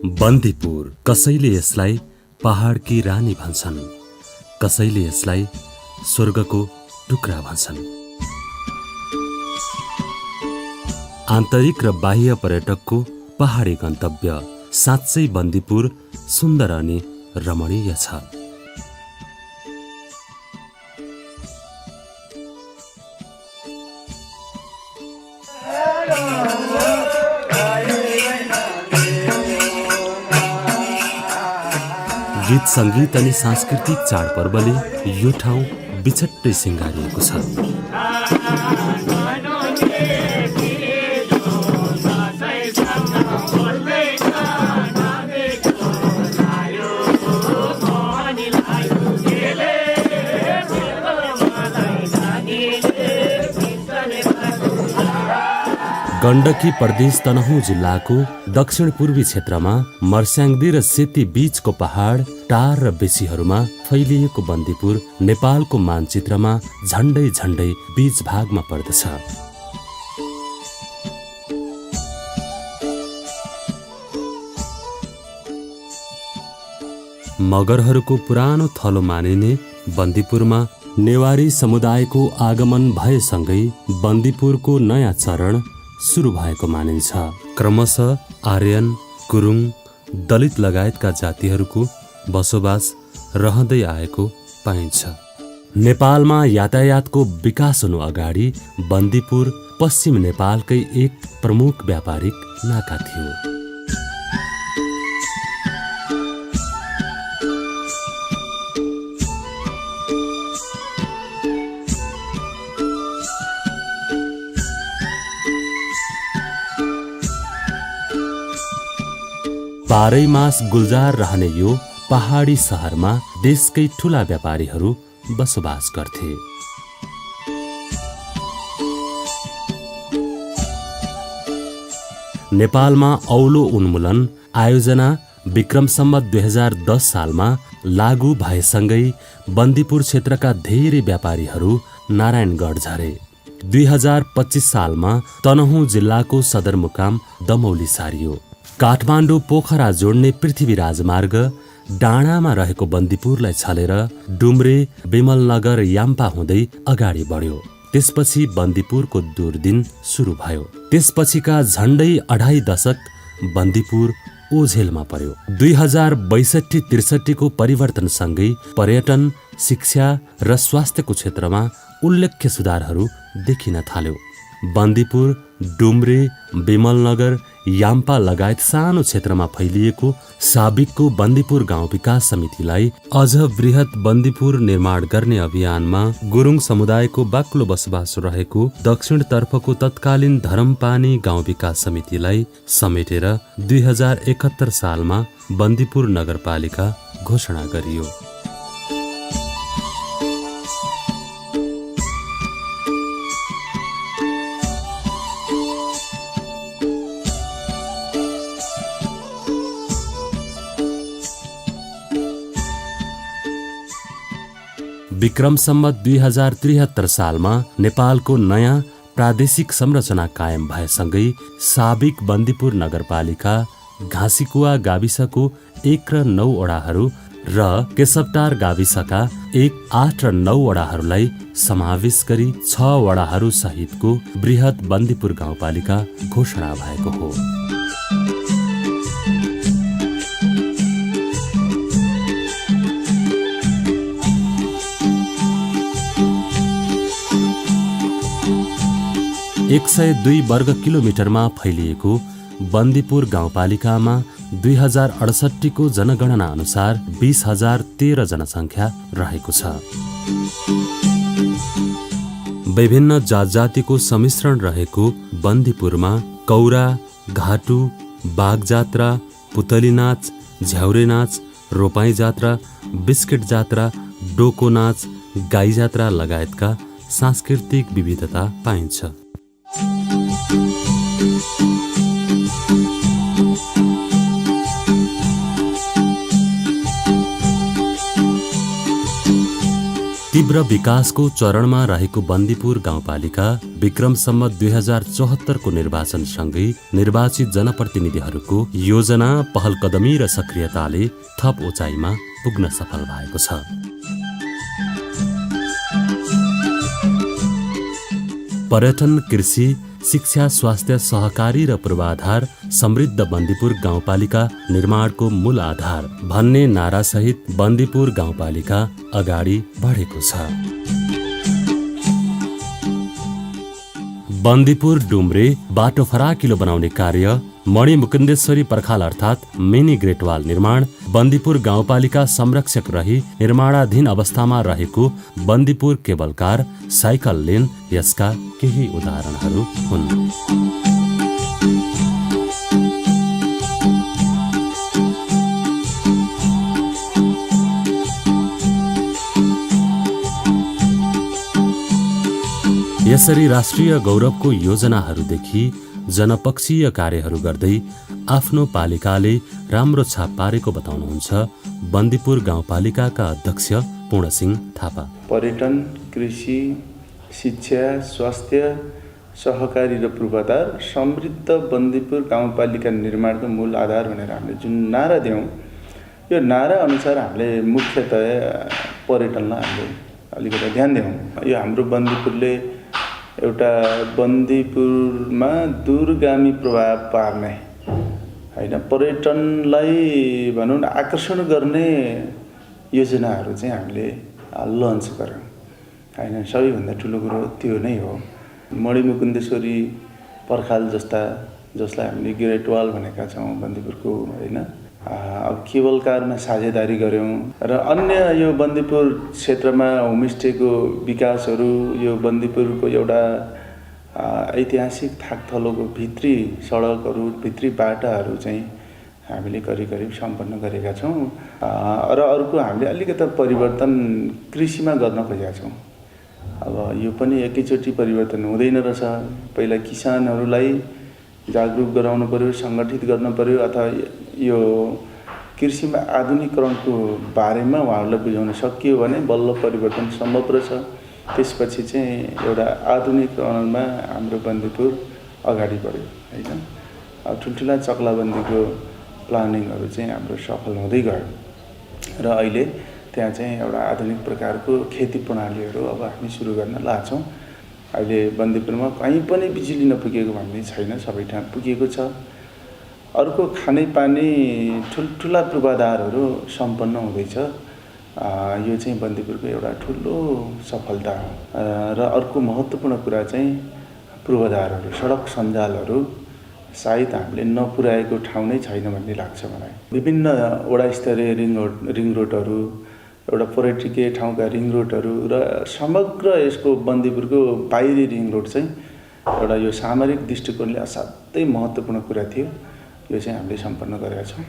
बन्दीपुर कसैले यसलाई पहाडकी रानी भन्छन्, कसैले यसलाई स्वर्गको टुक्रा भन्छन्। आन्तरिक र बाह्य पर्यटकको पहाडी गन्तव्य साँच्चै बन्दीपुर सुन्दर अनि रमणीय छ। गीत संगीत अनि सांस्कृतिक चाडपर्वले यो ठाउँ बिछट्टै सिंगारिएको छ। गण्डकी प्रदेश तनहुँ जिल्लाको दक्षिण पूर्वी क्षेत्रमा मर्स्याङ्दी र सेती बीचको पहाड, टार र बेसीहरूमा फैलिएको बन्दीपुर नेपालको मानचित्रमा झण्डै झण्डै बीच भागमा पर्दछ। मगरहरूको पुरानो थलो मानिने बन्दीपुरमा नेवारी समुदायको आगमन भएसँगै बन्दीपुरको नयाँ चरण सुरु भएको मानिन्छ। क्रमशः आर्यन, गुरुङ, दलित लगायतका जातिहरूको बसोबास रहँदै आएको पाइन्छ। नेपालमा यातायातको विकास हुनु अगाडि बन्दीपुर पश्चिम नेपालकै एक प्रमुख व्यापारिक नाका थियो। बाह्रै मास गुल्जार रहने यो पहाडी सहरमा देशकै ठूला व्यापारीहरू बसोबास गर्थे। नेपालमा औलो उन्मूलन आयोजना विक्रम सम्वत 2010 सालमा लागू भएसँगै बन्दीपुर क्षेत्रका धेरै व्यापारीहरू नारायणगढ झरे। 2025 सालमा तनहुँ जिल्लाको सदरमुकाम दमौली सारियो। काठमाडौँ पोखरा जोड्ने पृथ्वी राजमार्ग डाँडामा रहेको बन्दीपुरलाई छलेर डुम्रे, विमलनगर, याम्पा हुँदै अगाडि बढ्यो। त्यसपछि बन्दीपुरको दुर्दिन सुरु भयो। त्यसपछिका झण्डै 2.5 दशक बन्दीपुर ओझेलमा पर्यो। 2062-63 को परिवर्तनसँगै पर्यटन, शिक्षा र स्वास्थ्यको क्षेत्रमा उल्लेख्य सुधारहरू देखिन थाल्यो। बन्दीपुर, डुम्रे, विमलनगर, याम्पा लगायत सानो क्षेत्रमा फैलिएको साबिकको बन्दीपुर गाउँ विकास समितिलाई अझ वृहत बन्दीपुर निर्माण गर्ने अभियानमा गुरुङ समुदायको बाक्लो बसोबास रहेको दक्षिणतर्फको तत्कालीन धरमपानी गाउँ विकास समितिलाई समेटेर 2071 सालमा बन्दीपुर नगरपालिका घोषणा गरियो। विक्रम सम्वत 2073 सालमा नेपालको नयाँ प्रादेशिक संरचना कायम भएसँगै साबिक बन्दीपुर नगरपालिका घाँसीकुवा गाविसको 1 र 9 वडाहरू र केशवटार गाविसका 1, 8 र 9 वडाहरूलाई समावेश गरी 6 वडाहरू सहितको वृहत बन्दीपुर गाउँपालिका घोषणा भएको हो। एक 102 वर्ग किलोमिटरमा फैलिएको बन्दीपुर गाउँपालिकामा 2068 को जनगणना अनुसार 20,013 जनसङ्ख्या रहेको छ। विभिन्न जातजातिको सम्मिश्रण रहेको बन्दीपुरमा कौरा, घाटु, बाघ जात्रा, पुतली नाच, झ्याउरे नाच, रोपाई जात्रा, बिस्किट जात्रा, डोको नाच, गाई जात्रा लगायतका सांस्कृतिक विविधता पाइन्छ। तीव्र विकासको चरणमा रहेको बन्दीपुर गाउँपालिका विक्रम सम्मत 2074 को निर्वाचनसँगै निर्वाचित जनप्रतिनिधिहरूको योजना, पहलकदमी र सक्रियताले थप उचाइमा पुग्न सफल भएको छ। पर्यटन, कृषि, शिक्षा, स्वास्थ्य, सहकारी र पूर्वाधार समृद्ध बन्दीपुर गाउँपालिका निर्माणको मूल आधार भन्ने नारासहित बन्दीपुर गाउँपालिका अगाडि बढेको छ। बन्दीपुर डुम्रे बाटो फराकिलो बनाउने कार्य, मणिमुकुन्देश्वरी पर्खाल अर्थात् मिनी ग्रेटवाल निर्माण, बन्दीपुर गाउँपालिका संरक्षक रही निर्माणाधीन अवस्थामा रहेको Bandipur cable car, cycle lane यसका केही उदाहरणहरू हुन्। यसरी राष्ट्रिय गौरवको योजनाहरूदेखि जनपक्षीय कार्यहरू गर्दै आफ्नो पालिकाले राम्रो छाप पारेको बताउनुहुन्छ बन्दीपुर गाउँपालिकाका अध्यक्ष पूर्णसिंह थापा। पर्यटन, कृषि, शिक्षा, स्वास्थ्य, सहकारी र पूर्वाधार समृद्ध बन्दीपुर गाउँपालिका निर्माणको मूल आधार भनेर हामीले जुन नारा दियौँ, यो नारा अनुसार हामीले मुख्यतया पर्यटनलाई हामीले अलिकति ध्यान दियौँ। यो हाम्रो बन्दीपुरले एउटा बन्दीपुरमा दूरगामी प्रभाव पार्ने होइन, पर्यटनलाई भनौँ न आकर्षण गर्ने योजनाहरू चाहिँ हामीले लन्च गऱ्यौँ होइन। सबैभन्दा ठुलो कुरो त्यो नै हो। मणिमुकुन्देश्वरी पर्खाल जस्ता, जसलाई हामीले ग्रेटवाल भनेका छौँ बन्दीपुरको होइन, अब केबल कारमा साझेदारी गऱ्यौँ र अन्य यो बन्दीपुर क्षेत्रमा होमस्टेको विकासहरू, यो बन्दीपुरको एउटा ऐतिहासिक थाकथलोको भित्री सडकहरू, भित्री बाटाहरू चाहिँ हामीले करिब सम्पन्न गरेका छौँ। र अर्को हामीले अलिकति परिवर्तन कृषिमा गर्न खोजेका छौँ। अब यो पनि एकैचोटि परिवर्तन हुँदैन रहेछ। पहिला किसानहरूलाई जागरुक गराउनु पर्यो, सङ्गठित गर्न पर्यो, अथवा यो कृषिमा आधुनिकीकरणको बारेमा उहाँहरूलाई बुझाउन सकियो भने बल्ल परिवर्तन सम्भव रहेछ। त्यसपछि चाहिँ एउटा आधुनिकीकरणमा हाम्रो बन्दीपुर अगाडि बढ्यो होइन। अब ठुल्ठुला चक्लाबन्दीको प्लानिङहरू चाहिँ हाम्रो सफल हुँदै गयो र अहिले त्यहाँ चाहिँ एउटा आधुनिक प्रकारको खेती प्रणालीहरू अब हामी सुरु गर्न लाग्छौँ। अहिले बन्दीपुरमा कहीँ पनि बिजुली नपुगेको भन्ने छैन, सबै ठाउँ पुगेको छ। अर्को खानेपानी ठुल्ठुला पूर्वाधारहरू सम्पन्न हुँदैछ। यो चाहिँ बन्दीपुरको एउटा ठुलो सफलता हो। र अर्को महत्त्वपूर्ण कुरा चाहिँ पूर्वाधारहरू, सडक सञ्जालहरू सायद हामीले नपुर्याएको ठाउँ नै छैन भन्ने लाग्छ मलाई। विभिन्न वडा स्तरीय रिङ रोडहरू, एउटा पर्यटकीय ठाउँका रिङ रोडहरू र समग्र यसको बन्दीपुरको बाहिरी रिङ रोड चाहिँ एउटा यो सामरिक दृष्टिकोणले असाध्यै महत्त्वपूर्ण कुरा थियो। यो चाहिँ हामीले सम्पन्न गरेका छौँ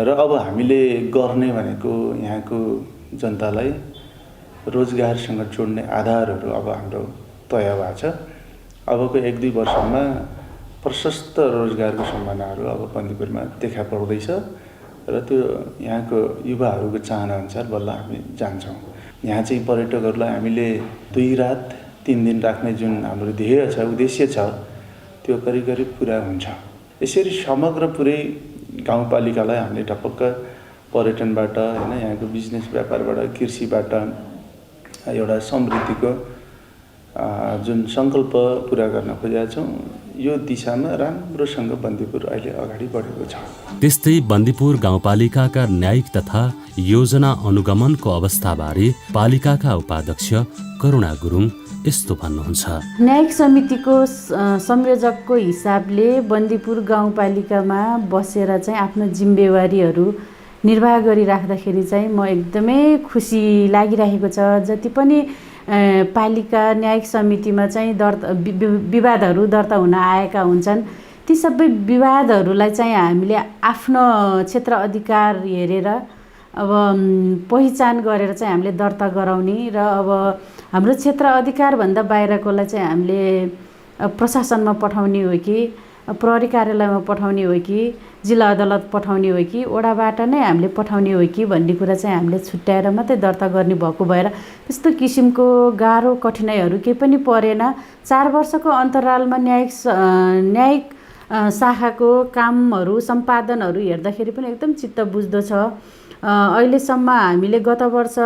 र अब हामीले गर्ने भनेको यहाँको जनतालाई रोजगारसँग जोड्ने आधारहरू अब हाम्रो तय भएको छ। अबको 1-2 वर्षमा प्रशस्त रोजगारको सम्भावनाहरू अब बन्दीपुरमा देखा पर्दैछ र त्यो यहाँको युवाहरूको चाहनाअनुसार बल्ल हामी जान्छौँ। यहाँ चाहिँ पर्यटकहरूलाई हामीले 2 रात 3 दिन राख्ने जुन हाम्रो ध्येय छ, उद्देश्य छ, त्यो करिब पुरा हुन्छ। यसरी समग्र पुरै गाउँपालिकालाई हामीले टपक्क पर्यटनबाट होइन, यहाँको बिजनेस व्यापारबाट, कृषिबाट एउटा समृद्धिको जुन सङ्कल्प पुरा गर्न खोजेका छौँ, यो दिशामा राम्रोसँग बन्दीपुर अहिले अगाडि बढेको छ। त्यस्तै बन्दीपुर गाउँपालिकाका न्यायिक तथा योजना अनुगमनको अवस्थाबारे पालिकाका उपाध्यक्ष करुणा गुरुङ यस्तो भन्नुहुन्छ। न्यायिक समितिको संयोजकको हिसाबले बन्दीपुर गाउँपालिकामा बसेर चाहिँ आफ्नो जिम्मेवारीहरू निर्वाह गरिराख्दाखेरि चाहिँ म एकदमै खुसी लागिरहेको छ। जति पनि पालिका न्यायिक समितिमा चाहिँ विवादहरू दर्ता हुन आएका हुन्छन्, ती सबै विवादहरूलाई चाहिँ हामीले आफ्नो क्षेत्र अधिकार हेरेर अब पहिचान गरेर चाहिँ हामीले दर्ता गराउने र अब हाम्रो क्षेत्र अधिकारभन्दा बाहिरकोलाई चाहिँ हामीले प्रशासनमा पठाउने हो कि प्रहरी कार्यालयमा पठाउने हो कि जिल्ला अदालत पठाउने हो कि वडाबाट नै हामीले पठाउने हो कि भन्ने कुरा चाहिँ हामीले छुट्याएर मात्रै दर्ता गर्ने भएको भएर त्यस्तो किसिमको गाह्रो कठिनाइहरू केही पनि परेन। 4 वर्षको अन्तरालमा न्यायिक शाखाको कामहरू सम्पादनहरू हेर्दाखेरि पनि एकदम चित्त बुझ्दो छ। अहिलेसम्म हामीले गत वर्ष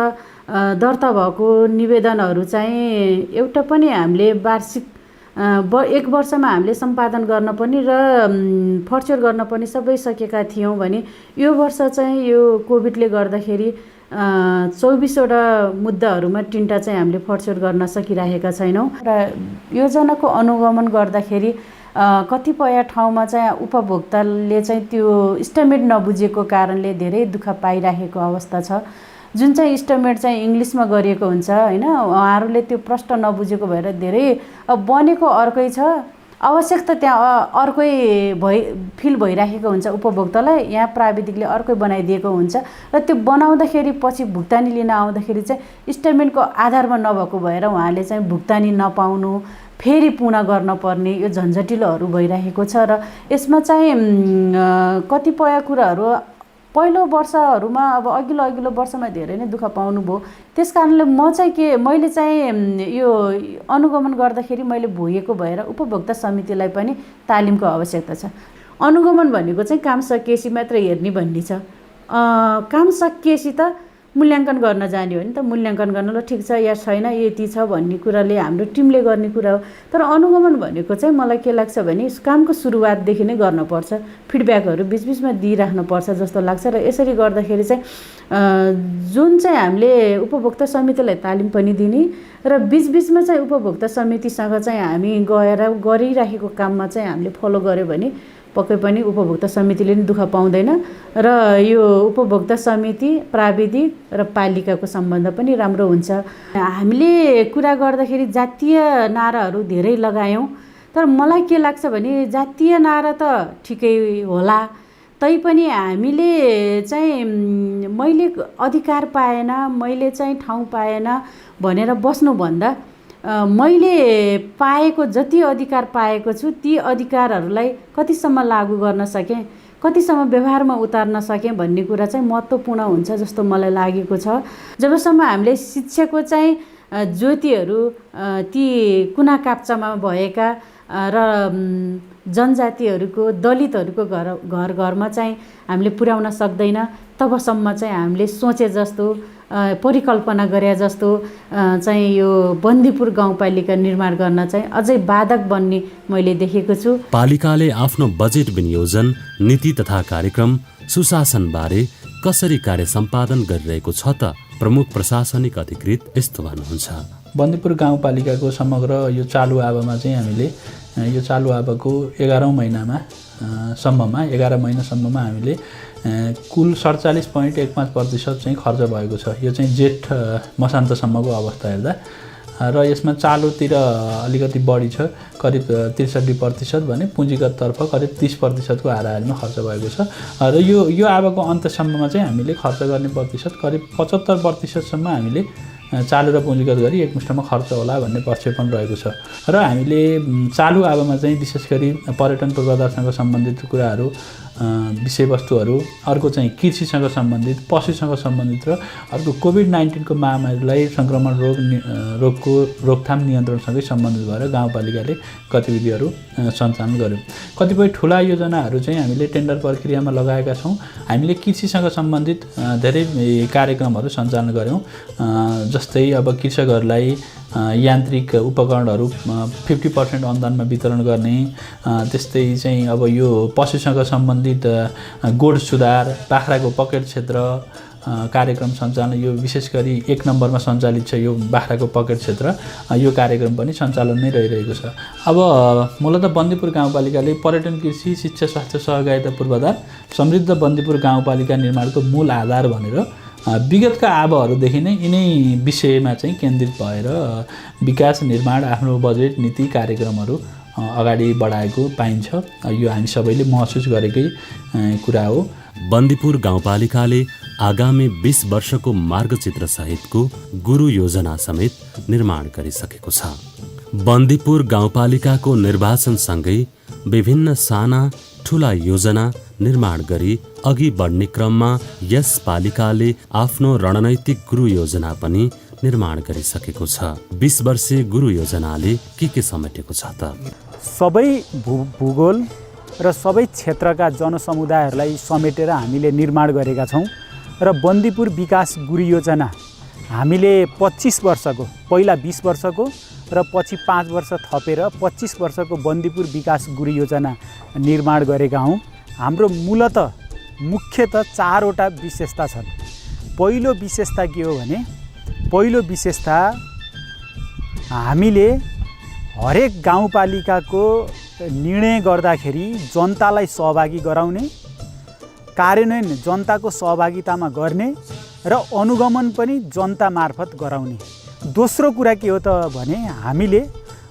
दर्ता भएको निवेदनहरू चाहिँ एउटा पनि हामीले वार्षिक 1 वर्षमा हामीले सम्पादन गर्न पनि र फर्चर गर्न पनि सबै सकेका थियौँ भने यो वर्ष चाहिँ यो कोभिडले गर्दाखेरि 24वटा मुद्दाहरूमा 3टा चाहिँ हामीले फर्चर गर्न सकिरहेका छैनौँ र योजनाको अनुगमन गर्दाखेरि कतिपय ठाउँमा चाहिँ उपभोक्ताले चाहिँ त्यो इस्टिमेट नबुझेको कारणले धेरै दुःख पाइरहेको अवस्था छ। जुन चाहिँ इस्टिमेट चाहिँ इङ्ग्लिसमा गरिएको हुन्छ हैन, उहाँहरूले त्यो प्रष्ट नबुझेको भएर धेरै बनेको अर्कै छ, आवश्यकता त्यहाँ अर्कै फिल भइराखेको हुन्छ उपभोक्तालाई, यहाँ प्राविधिकले अर्कै बनाइदिएको हुन्छ र त्यो बनाउँदाखेरि पछि भुक्तानी लिन आउँदाखेरि चाहिँ इस्टिमेटको आधारमा नभएको भएर उहाँले चाहिँ भुक्तानी नपाउनु, फेरि पुनः गर्न पर्ने यो झन्झटिलोहरू भइरहेको छ। र यसमा चाहिँ कतिपय कुराहरू पहिलो वर्षहरूमा अब अघिल्लो वर्षमा धेरै नै दुःख पाउनुभयो। त्यस कारणले मैले चाहिँ यो अनुगमन गर्दाखेरि मैले भोगेको भएर उपभोक्ता समितिलाई पनि तालिमको आवश्यकता छ। अनुगमन भनेको चाहिँ काम सकिएपछि मात्र हेर्ने भन्ने छ। काम सकिएपछि त मूल्याङ्कन गर्न जाने हो नि त, मूल्याङ्कन गर्न ल ठिक छ या छैन यति छ भन्ने कुराले हाम्रो टिमले गर्ने कुरा हो। तर अनुगमन भनेको चाहिँ मलाई के लाग्छ भने कामको सुरुवातदेखि नै गर्नुपर्छ, फिडब्याकहरू बिचबिचमा दिइराख्नुपर्छ जस्तो लाग्छ। र यसरी गर्दाखेरि चाहिँ जुन चाहिँ हामीले उपभोक्ता समितिलाई तालिम पनि दिने र बिचबिचमा चाहिँ उपभोक्ता समितिसँग चाहिँ हामी गएर गरिराखेको काममा चाहिँ हामीले फलो गऱ्यो भने पक्कै पनि उपभोक्ता समितिले नि दुःख पाउँदैन र यो उपभोक्ता समिति, प्राविधिक र पालिकाको सम्बन्ध पनि राम्रो हुन्छ। हामीले कुरा गर्दाखेरि जातीय नाराहरू धेरै लगायौँ, तर मलाई के लाग्छ भने जातीय नारा त ठिकै होला, तैपनि हामीले चाहिँ मैले अधिकार पाएन, मैले चाहिँ ठाउँ पाएन भनेर बस्नुभन्दा मैले पाएको जति अधिकार पाएको छु ती अधिकारहरूलाई कतिसम्म लागू गर्न सकेँ, कतिसम्म व्यवहारमा उतार्न सकेँ भन्ने कुरा चाहिँ महत्त्वपूर्ण हुन्छ जस्तो मलाई लागेको छ। जबसम्म हामीले शिक्षाको चाहिँ ज्योतिहरू ती कुना काप्चामा भएका र जनजातिहरूको, दलितहरूको घर घरमा चाहिँ हामीले पुर्याउन सक्दैन, तबसम्म चाहिँ हामीले सोचे जस्तो, परिकल्पना गरे जस्तो चाहिँ यो बन्दीपुर गाउँपालिका निर्माण गर्न चाहिँ अझै बाधक बन्ने मैले देखेको छु। पालिकाले आफ्नो बजेट विनियोजन, नीति तथा कार्यक्रम सुशासनबारे कसरी कार्य सम्पादन गरिरहेको छ त प्रमुख प्रशासनिक अधिकृत यस्तो भन्नुहुन्छ। बन्दीपुर गाउँपालिकाको समग्र यो चालु आवामा चाहिँ हामीले यो चालु आवाको 11 महिनासम्ममा हामीले कुल 47.15% चाहिँ खर्च भएको छ। यो चाहिँ जेठ मसान्तसम्मको अवस्था हेर्दा र यसमा चालुतिर अलिकति बढी छ, करिब 63% भने पुँजीगततर्फ करिब 30% को हाराहारीमा खर्च भएको छ। र यो आवाको अन्तसम्ममा चाहिँ हामीले खर्च गर्ने प्रतिशत करिब 75%सम्म हामीले चालु र पुँजीगत गरी एकमुष्टमा खर्च होला भन्ने प्रक्षेपण रहेको छ। र हामीले चालु आवामा चाहिँ विशेष गरी पर्यटन पूर्वाधारसँग सम्बन्धित कुराहरू, विषयवस्तुहरू, अर्को चाहिँ कृषिसँग सम्बन्धित, पशुसँग सम्बन्धित र अर्को कोभिड-19 को महामारीलाई सङ्क्रमण रोगको रोकथाम नियन्त्रणसँगै सम्बन्धित भएर गाउँपालिकाले गतिविधिहरू सञ्चालन गर्यो। कतिपय ठुला योजनाहरू चाहिँ हामीले टेन्डर प्रक्रियामा लगाएका छौँ। हामीले कृषिसँग सम्बन्धित धेरै कार्यक्रमहरू सञ्चालन गऱ्यौँ। जस्तै अब कृषकहरूलाई यान्त्रिक उपकरणहरू 50% अनुदानमा वितरण गर्ने, त्यस्तै चाहिँ अब यो पशुसँग सम्बन्धित गोठ सुधार, बाख्राको पकेट क्षेत्र कार्यक्रम सञ्चालन, यो विशेष गरी 1 नम्बरमा सञ्चालित छ यो बाख्राको पकेट क्षेत्र, यो कार्यक्रम पनि सञ्चालन नै रहिरहेको छ। अब मूलतः बन्दीपुर गाउँपालिकाले पर्यटन, कृषि, शिक्षा, स्वास्थ्य, सहकारिता पूर्वाधार समृद्ध बन्दीपुर गाउँपालिका निर्माणको मूल आधार भनेर विगतका आवाहरूदेखि नै यिनै विषयमा चाहिँ केन्द्रित भएर विकास, निर्माण, आफ्नो बजेट, नीति, कार्यक्रमहरू अगाडि बढाएको पाइन्छ। यो हामी सबैले महसुस गरेकै कुरा हो। बन्दीपुर गाउँपालिकाले आगामी 20 वर्षको मार्गचित्र सहितको गुरु योजना समेत निर्माण गरिसकेको छ। बन्दीपुर गाउँपालिकाको निर्वाचनसँगै विभिन्न साना ठूला योजना निर्माण गरी अघि बढ्ने क्रममा यस पालिकाले आफ्नो रणनैतिक गुरु योजना पनि निर्माण गरिसकेको छ। 20 वर्षीय गुरु योजनाले के समेटेको छ त? सबै भूगोल र सबै क्षेत्रका जनसमुदायहरूलाई समेटेर हामीले निर्माण गरेका छौँ र बन्दीपुर विकास गुरु योजना हामीले 25 वर्षको, पहिला 20 वर्षको र पछि 5 वर्ष थपेर 25 वर्षको बन्दीपुर विकास गुरु योजना निर्माण गरेका हौँ। हाम्रो मुख्यतः 4 वटा विशेषता छन्। पहिलो विशेषता के हो भने, पहिलो विशेषता हामीले हरेक गाउँपालिकाको निर्णय गर्दाखेरि जनतालाई सहभागी गराउने, कार्यान्वयन जनताको सहभागितामा गर्ने र अनुगमन पनि जनता मार्फत गराउने। दोस्रो कुरा के हो त भने, हामीले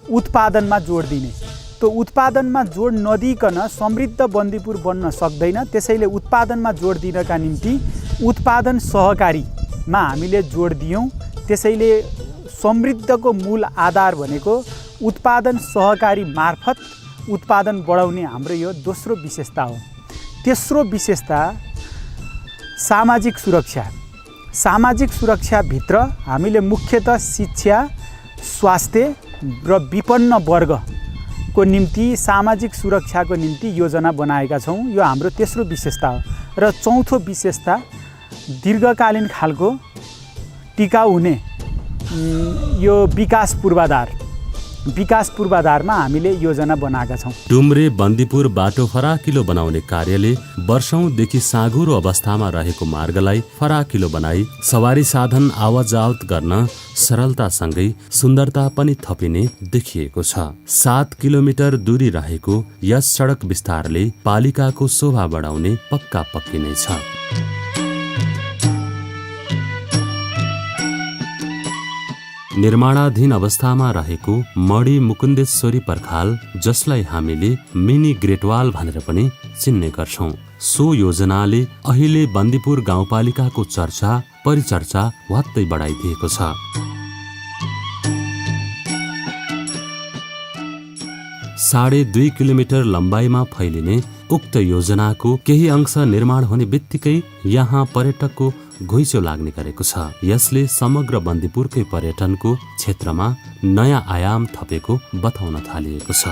उत्पादनमा जोड दिने। त्यो उत्पादनमा जोड नदिकन समृद्ध बन्दीपुर बन्न सक्दैन। त्यसैले उत्पादनमा जोड दिनका निम्ति उत्पादन सहकारीमा हामीले जोड दियौँ। त्यसैले समृद्धको मूल आधार भनेको उत्पादन सहकारी मार्फत उत्पादन बढाउने हाम्रो यो दोस्रो विशेषता हो। तेस्रो विशेषता सामाजिक सुरक्षा। सामाजिक सुरक्षाभित्र हामीले मुख्यतः शिक्षा, स्वास्थ्य र विपन्न वर्गको निम्ति सामाजिक सुरक्षाको निम्ति योजना बनाएका छौँ। यो हाम्रो तेस्रो विशेषता हो। र चौथो विशेषता दीर्घकालीन खालको टिकाउ हुने यो विकास पूर्वाधारमा हामीले योजना बनाएका छौँ। डुम्रे बन्दीपुर बाटो फराकिलो बनाउने कार्यले वर्षौंदेखि साँघुरो अवस्थामा रहेको मार्गलाई फराकिलो बनाई सवारी साधन आवाजावत गर्न सरलतासँगै सुन्दरता पनि थपिने देखिएको छ। 7 किलोमिटर दूरी रहेको यस सडक विस्तारले पालिकाको शोभा बढाउने पक्का पक्की नै छ। निर्माणाधीन अवस्थामा रहेको मडी मुकुन्देश्वरी पर्खाल, जसलाई हामीले मिनी ग्रेटवाल भनेर पनि चिन्ने गर्छौं, सो योजनाले अहिले बन्दीपुर गाउँपालिकाको चर्चा परिचर्चा वात्तै बढाइदिएको छ। 2.5 किलोमिटर लम्बाइमा फैलिने उक्त योजनाको केही अंश निर्माण हुने बित्तिकै यहाँ पर्यटकको घुइँचो लाग्ने गरेको छ। यसले समग्र बन्दीपुरकै पर्यटनको क्षेत्रमा नयाँ आयाम थपेको बताउन थालिएको छ।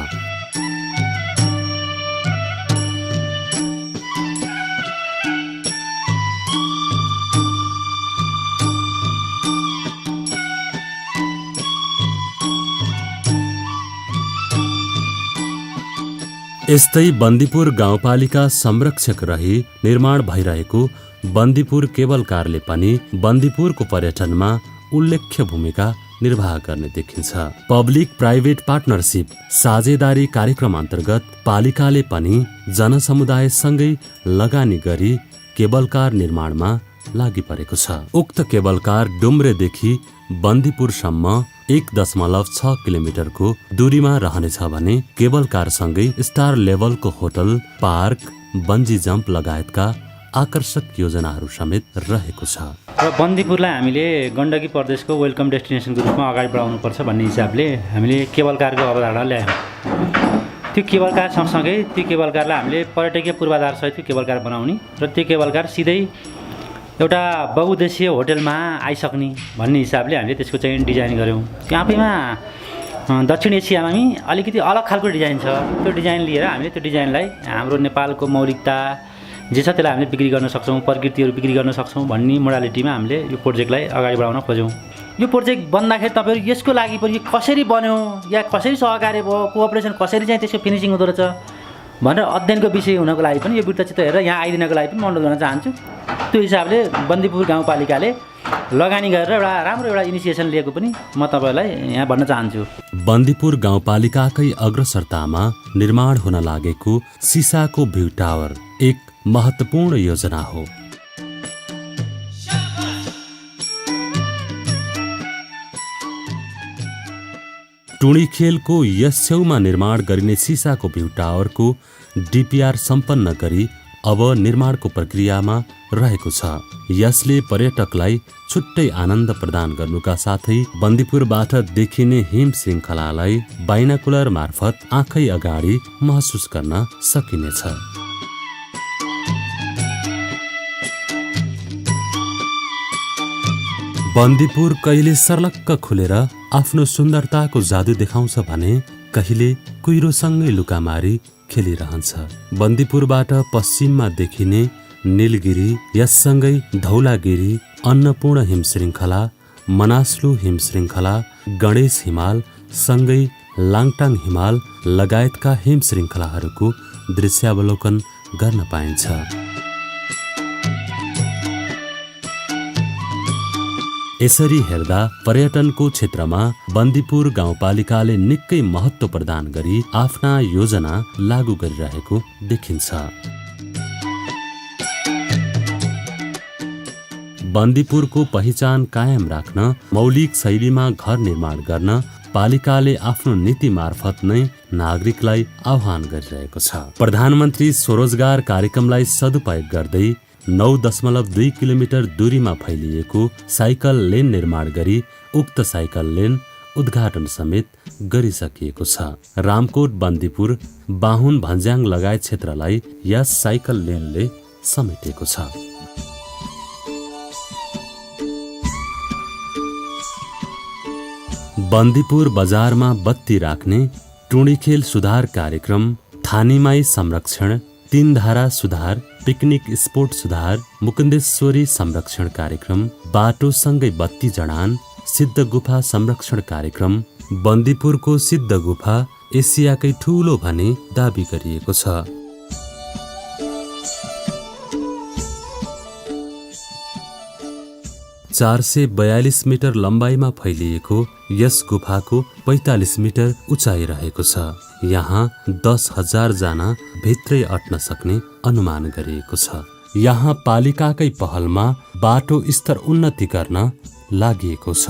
यस्तै बन्दीपुर गाउँपालिका संरक्षक रही निर्माण भइरहेको बन्दीपुर केबल कारले पनि बन्दीपुरको पर्यटनमा उल्लेख्य भूमिका निर्वाह गर्ने देखिन्छ। पब्लिक प्राइभेट पार्टनरशिप साझेदारी कार्यक्रम अन्तर्गत पालिकाले पनि जनसमुदायसँगै लगानी गरी केबल कार निर्माणमा लागि परेको छ। उक्त केबल कार डुम्रेदेखि बन्दीपुरसम्म 1.6 किलोमिटरको दूरीमा रहनेछ भने केबल कारसँगै स्टार लेभलको होटल, पार्क, बन्जी जम्प लगायतका आकर्षक योजनाहरू समेत रहेको छ। र बन्दीपुरलाई हामीले गण्डकी प्रदेशको वेलकम डेस्टिनेसनको रूपमा अगाडि बढाउनुपर्छ भन्ने हिसाबले हामीले केबल कारको अवधारणा ल्यायौँ। त्यो केबल कार सँगसँगै त्यो केबल कारलाई हामीले पर्यटकीय पूर्वाधार सहितको केबल कार बनाउने र त्यो केबल कार सिधै एउटा बहुउद्देश्य होटलमा आइसक्ने भन्ने हिसाबले हामीले त्यसको चाहिँ डिजाइन गऱ्यौँ। त्यो आफैमा दक्षिण एसियामा पनि अलिकति अलग खालको डिजाइन छ। त्यो डिजाइन लिएर हामीले त्यो डिजाइनलाई हाम्रो नेपालको मौलिकता जे छ त्यसलाई हामीले बिक्री गर्न सक्छौँ, प्रकृतिहरू बिक्री गर्न सक्छौँ भन्ने मोडालिटीमा हामीले यो प्रोजेक्टलाई अगाडि बढाउन खोज्यौँ। यो प्रोजेक्ट बन्दाखेरि तपाईँहरू यसको लागि पनि कसरी बन्यो या कसरी सहकार्य भयो, कोअपरेसन कसरी चाहिँ त्यसको फिनिसिङ हुँदो रहेछ भनेर अध्ययनको विषय हुनको लागि पनि यो वृत्तचित्र हेरेर यहाँ आइदिनको लागि पनि अनुरोध गर्न चाहन्छु। त्यो हिसाबले बन्दीपुर गाउँपालिकाले लगानी गरेर एउटा इनिसिएसन लिएको पनि म तपाईँहरूलाई यहाँ भन्न चाहन्छु। बन्दीपुर गाउँपालिकाकै अग्रसरतामा निर्माण हुन लागेको सिसाको भ्यू टावर एक महत्त्वपूर्ण योजना हो। टुँडीखेलको यस छेउमा निर्माण गरिने सिसाको भ्यू टावरको डिपिआर सम्पन्न गरी अब निर्माणको प्रक्रियामा रहेको छ। यसले पर्यटकलाई छुट्टै आनन्द प्रदान गर्नुका साथै बन्दीपुरबाट देखिने हिम श्रृङ्खलालाई बाइनाकुलर मार्फत आँखै अगाडि महसुस गर्न सकिनेछ। बन्दीपुर कहिले सर्लक्क खुलेर आफ्नो सुन्दरताको जादु देखाउँछ भने कहिले कुहिरोसँगै लुकामारी खेलिरहन्छ। बन्दीपुरबाट पश्चिममा देखिने नीलगिरी, यससँगै धौलागिरी, अन्नपूर्ण हिमश्रृङ्खला, मनास्लु हिमश्रृङ्खला, गणेश हिमाल सँगै लाङटाङ हिमाल लगायतका हिमश्रृङ्खलाहरूको दृश्यावलोकन गर्न पाइन्छ। यसरी हेर्दा पर्यटनको क्षेत्रमा बन्दीपुर गाउँपालिकाले निकै महत्त्व प्रदान गरी आफ्ना योजना लागू गरिरहेको देखिन्छ। बन्दीपुरको पहिचान कायम राख्न मौलिक शैलीमा घर निर्माण गर्न पालिकाले आफ्नो नीति मार्फत नै नागरिकलाई आह्वान गरिरहेको छ। प्रधानमन्त्री स्वरोजगार कार्यक्रमलाई सदुपयोग गर्दै 9.2 किलोमिटर दूरीमा फैलिएको साइकल लेन निर्माण गरी उक्त साइकल लेन उद्घाटन समेत गरिसकिएको छ। रामकोट, बन्दीपुर, बाहुन, भन्ज्याङ लगायत क्षेत्रलाई यस साइकल लेनले समेटेको छ। बन्दीपुर बजारमा बत्ती राख्ने, टुँडीखेल सुधार कार्यक्रम, थानीमाई संरक्षण, तीनधारा सुधार, पिकनिक स्पोट सुधार, मुकुन्देश्वरी संरक्षण कार्यक्रम, बाटोसँगै बत्ती जडान, सिद्ध गुफा संरक्षण कार्यक्रम। बन्दीपुरको सिद्ध गुफा एसियाकै ठूलो भनी दाबी गरिएको छ। ,442 मिटर लम्बाइमा फैलिएको यस गुफाको 45 मिटर उचाइ रहेको छ। यहाँ 10,000 जना भित्रै अट्न सक्ने अनुमान गरिएको छ। यहाँ पालिकाकै पहलमा बाटो स्तर उन्नति गर्न लागिएको छ।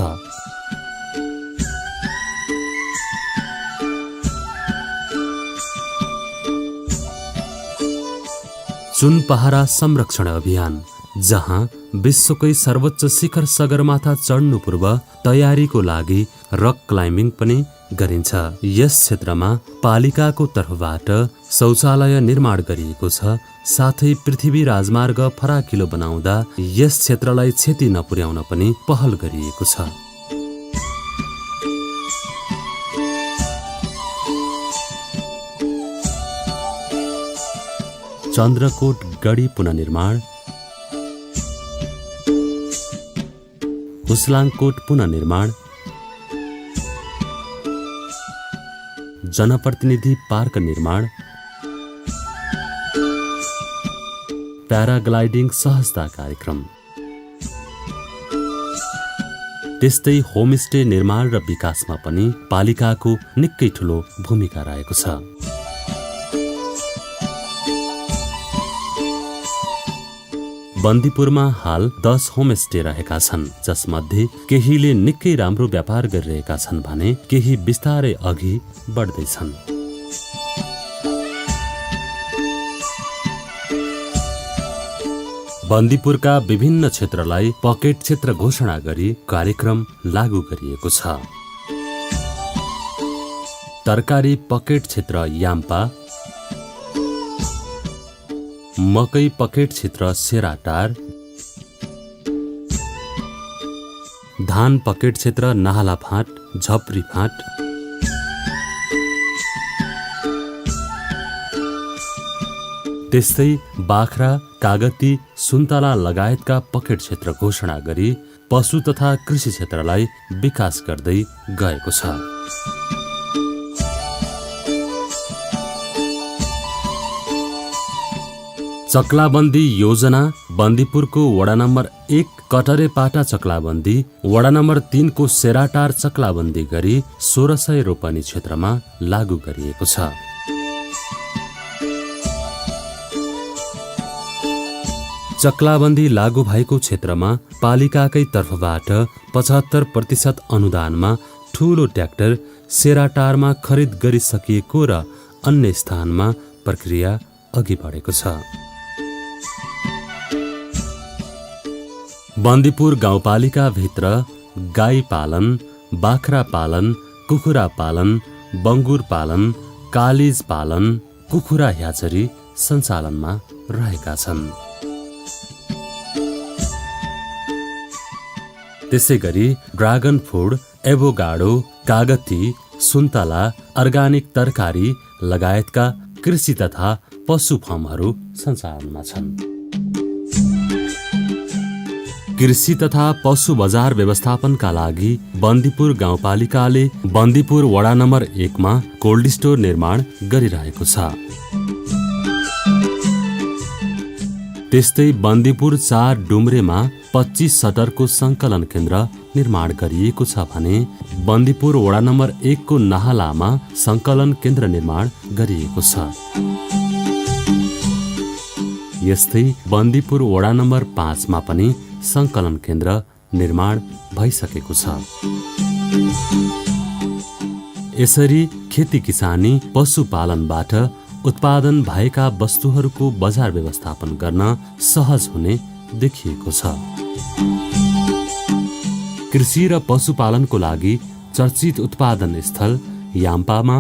चुनपहरा संरक्षण अभियान, जहाँ विश्वकै सर्वोच्च शिखर सगरमाथा चढ्नु पूर्व तयारीको लागि रक क्लाइम्बिङ पनि गरिन्छ। यस क्षेत्रमा पालिकाको तर्फबाट शौचालय निर्माण गरिएको छ। साथै पृथ्वी राजमार्ग फराकिलो बनाउँदा यस क्षेत्रलाई क्षति नपुर्याउन पनि पहल गरिएको छ। चन्द्रकोट गढी पुनर्निर्माण, हुस्लाङकोट पुनर्निर्माण, जनप्रतिनिधि पार्क निर्माण, प्याराग्लाइडिङ सहजता कार्यक्रम, त्यस्तै होमस्टे निर्माण र विकासमा पनि पालिकाको निकै ठूलो भूमिका रहेको छ। बन्दीपुरमा हाल 10 होमस्टे रहेका छन्, जसमध्ये केहीले निकै राम्रो व्यापार गरिरहेका छन् भने केही बिस्तारै अघि बढ्दैछन्। बन्दीपुरका विभिन्न क्षेत्रलाई पकेट क्षेत्र घोषणा गरी कार्यक्रम लागू गरिएको छ। तरकारी पकेट क्षेत्र याम्पा, मकै पकेट क्षेत्र सेराटार, धान पकेट क्षेत्र नाहलाफाँट, झप्रीफाँट, त्यस्तै बाख्रा, कागती, सुन्तला लगायतका पकेट क्षेत्र घोषणा गरी पशु तथा कृषि क्षेत्रलाई विकास गर्दै गएको छ। चक्लाबन्दी योजना बन्दीपुरको वडा नम्बर 1 कटरेपाटा चक्लाबन्दी, वडा नम्बर 3 को सेराटार चक्लाबन्दी गरी 1600 रोपनी क्षेत्रमा लागू गरिएको छ। चक्लाबन्दी लागू भएको क्षेत्रमा पालिकाकै तर्फबाट 75% अनुदानमा ठूलो ट्र्याक्टर सेराटारमा खरिद गरिसकिएको र अन्य स्थानमा प्रक्रिया अघि बढेको छ। बन्दीपुर गाउँपालिकाभित्र गाई पालन, बाख्रा पालन, कुखुरा पालन, बङ्गुर पालन, कालिज पालन, कुखुरा ह्याचरी सञ्चालनमा रहेका छन्। त्यसै गरी ड्रागन फुड, एभोगाडो, कागती, सुन्तला, अर्गानिक तरकारी लगायतका कृषि तथा पशु फर्महरू सञ्चालनमा छन्। कृषि तथा पशु बजार व्यवस्थापनका लागि बन्दीपुर गाउँपालिकाले बन्दीपुर वडा नम्बर 1 मा कोल्ड स्टोर निर्माण गरिरहेको छ। त्यस्तै बन्दीपुर 4 डुम्रेमा 25 सटरको सङ्कलन केन्द्र निर्माण गरिएको छ भने बन्दीपुर वडा नम्बर 1 को नाहलामा सङ्कलन केन्द्र निर्माण गरिएको छ। यस्तै बन्दीपुर वडा नम्बर 5 मा पनि सङ्कलन केन्द्र निर्माण भइसकेको छ। यसरी खेती किसानी पशुपालनबाट उत्पादन भएका वस्तुहरूको बजार व्यवस्थापन गर्न सहज हुने देखिएको छ। कृषि र पशुपालनको लागि चर्चित उत्पादन स्थल याम्पामा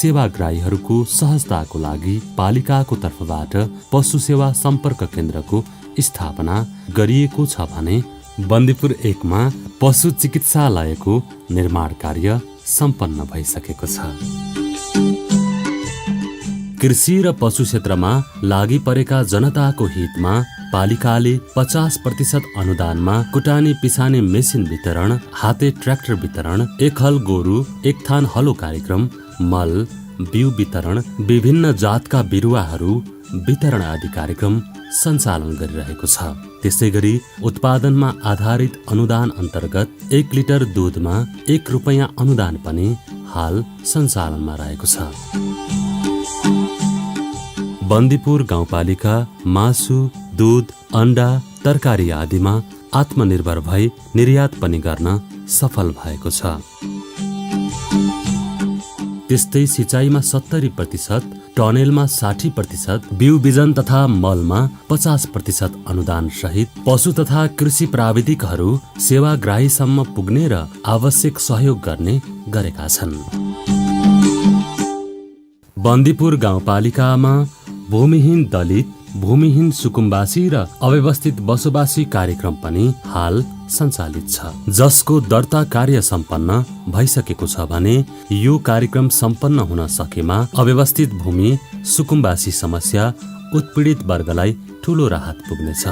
सेवाग्राहीहरूको सहजताको लागि पालिकाको तर्फबाट पशु सेवा सम्पर्क केन्द्रको स्थापना गरिएको छ भने बन्दीपुर 1 मा पशु चिकित्सालयको निर्माण कार्य सम्पन्न भइसकेको छ। कृषि र पशु क्षेत्रमा लागि परेका जनताको हितमा पालिकाले 50% अनुदानमा कुटानी पिसानी मेसिन वितरण, हाते ट्र्याक्टर वितरण, एक हल गोरु, एक थान हलो कार्यक्रम, मल, बिउ वितरण, विभिन्न जातका बिरुवाहरू वितरण आदि कार्यक्रम सञ्चालन गरिरहेको छ। त्यसै गरी उत्पादनमा आधारित अनुदान अन्तर्गत 1 लिटर दुधमा 1 रुपैयाँ अनुदान पनि हाल सञ्चालनमा रहेको छ। बन्दीपुर गाउँपालिका मासु, दूध, अन्डा, तरकारी आदिमा आत्मनिर्भर भई निर्यात पनि गर्न सफल भएको छ। त्यस्तै सिँचाइमा 70%, टनेलमा 60%, बिउ बिजन तथा मलमा 50% अनुदान सहित पशु तथा कृषि प्राविधिकहरू सेवाग्राहीसम्म पुग्ने र आवश्यक सहयोग गर्ने गरेका छन्। बन्दीपुर गाउँपालिकामा भूमिहीन दलित, भूमिहीन सुकुम्बासी र अव्यवस्थित बसोबासी कार्यक्रम पनि हाल सञ्चालित छ, जसको दर्ता कार्य सम्पन्न भइसकेको छ भने यो कार्यक्रम सम्पन्न हुन सकेमा अव्यवस्थित भूमि सुकुम्बासी समस्या उत्पीडित वर्गलाई ठूलो राहत पुग्नेछ।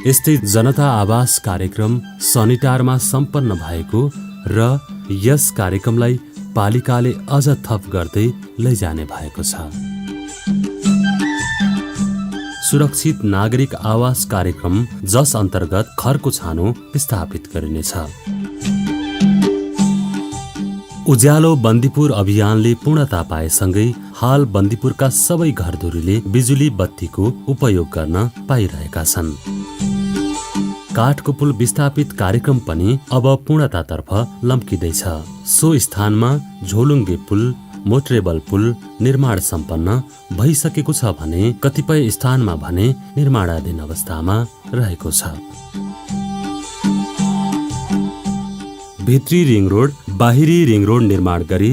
यस्तै जनता आवास कार्यक्रम सनिटारमा सम्पन्न भएको र यस कार्यक्रमलाई पालिकाले अझ थप गर्दै लैजाने भएको छ। सुरक्षित नागरिक आवास कार्यक्रम जस अन्तर्गत घरको छानो स्थापित गरिनेछ। उज्यालो बन्दीपुर अभियानले पूर्णता पाएसँगै हाल बन्दीपुरका सबै घरधुरीले बिजुली बत्तीको उपयोग गर्न पाइरहेका छन्। काठको पुल विस्थापित कार्यक्रम पनि अब पूर्णतातर्फ लम्किँदैछ। सो स्थानमा झोलुङ्गे पुल, मोटरेबल पुल निर्माण सम्पन्न भइसकेको छ भने कतिपय स्थानमा भने निर्माणाधीन अवस्थामा रहेको छ। भित्री रिङ रोड, बाहिरी रिङ रोड निर्माण गरी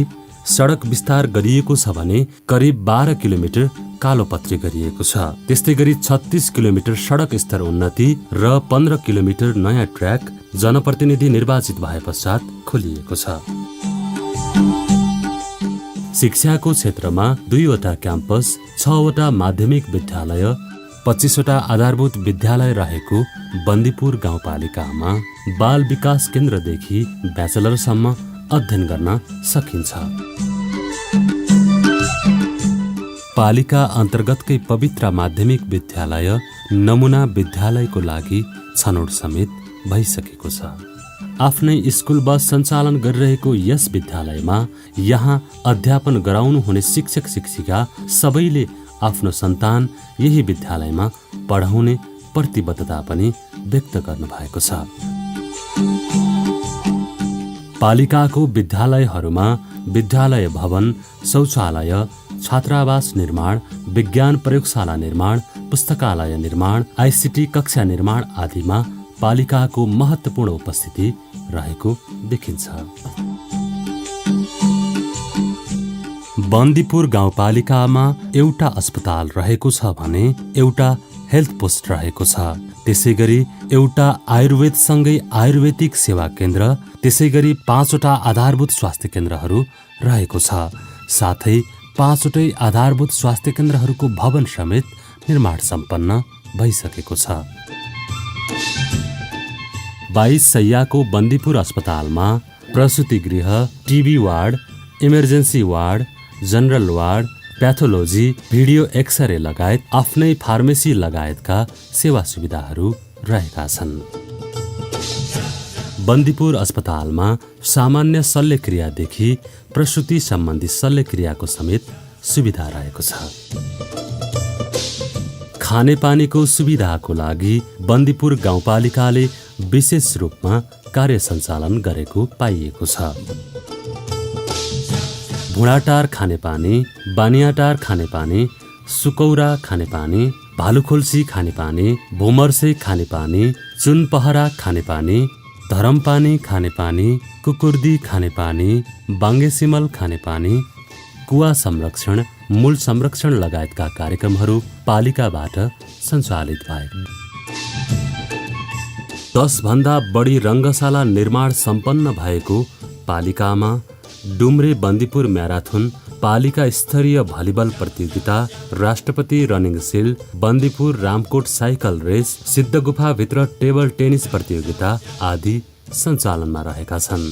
सडक विस्तार गरिएको छ भने करिब 12 किलोमिटर कालोपत्री गरिएको छ। त्यस्तै गरी 36 किलोमिटर सडक स्तर उन्नति र 15 किलोमिटर नयाँ ट्र्याक जनप्रतिनिधि निर्वाचित भए पश्चात खोलिएको छ। शिक्षाको क्षेत्रमा 2वटा क्याम्पस, 6वटा माध्यमिक विद्यालय, 25वटा आधारभूत विद्यालय रहेको बन्दीपुर गाउँपालिकामा बाल विकास केन्द्रदेखि ब्याचलरसम्म अध्ययन गर्न सकिन्छ। पालिका अन्तर्गतकै पवित्र माध्यमिक विद्यालय नमुना विद्यालयको लागि छनौट समेत भइसकेको छ। आफ्नै स्कुल बस सञ्चालन गरिरहेको यस विद्यालयमा यहाँ अध्यापन गराउनु हुने शिक्षक शिक्षिका सबैले आफ्नो सन्तान यही विद्यालयमा पढाउने प्रतिबद्धता पनि व्यक्त गर्नु भएको छ। पालिकाको विद्यालयहरूमा विद्यालय भवन, शौचालय, छात्रावास निर्माण, विज्ञान प्रयोगशाला निर्माण, पुस्तकालय निर्माण, आइसिटी कक्षा निर्माण आदिमा पालिकाको महत्त्वपूर्ण उपस्थिति रहेको देखिन्छ। बन्दीपुर गाउँपालिकामा एउटा अस्पताल रहेको छ भने एउटा हेल्थ पोस्ट रहेको छ। त्यसैगरी एउटा आयुर्वेदसँगै आयुर्वेदिक सेवा केन्द्र, त्यसैगरी 5वटा आधारभूत स्वास्थ्य केन्द्रहरू रहेको छ। साथै 5वटै आधारभूत स्वास्थ्य केन्द्रहरूको भवन समेत निर्माण सम्पन्न भइसकेको छ। 22 शय्याको बन्दीपुर अस्पतालमा प्रसुति गृह, TB ward, emergency ward, general ward, pathology, video x-ray लगायत आफ्नै फार्मेसी लगायतका सेवा सुविधाहरू रहेका छन्। बन्दीपुर अस्पतालमा सामान्य शल्यक्रियादेखि प्रसुति सम्बन्धी शल्यक्रियाको समेत सुविधा रहेको छ। खानेपानीको सुविधाको लागि बन्दीपुर गाउँपालिकाले विशेष रूपमा कार्य सञ्चालन गरेको पाइएको छ। भुँडाटार खानेपानी, बानियाटार खानेपानी, सुकौरा खानेपानी, भालुखोल्सी खानेपानी, भोमर्से खानेपानी, चुनपहरा खानेपानी, धरमपानी खानेपानी, कुकुर्दी खानेपानी, बाङ्गेसिमल खानेपानी, कुवा संरक्षण, मूल संरक्षण लगायतका कार्यक्रमहरू पालिकाबाट सञ्चालित भए। 10 भन्दा बढी रङ्गशाला निर्माण सम्पन्न भएको पालिकामा डुम्रे बन्दीपुर म्याराथन, पालिका स्तरीय भलिबल प्रतियोगिता, राष्ट्रपति running shield, Bandipur Ramkot cycle race, सिद्धगुफाभित्र टेबल टेनिस प्रतियोगिता आदि सञ्चालनमा रहेका छन्।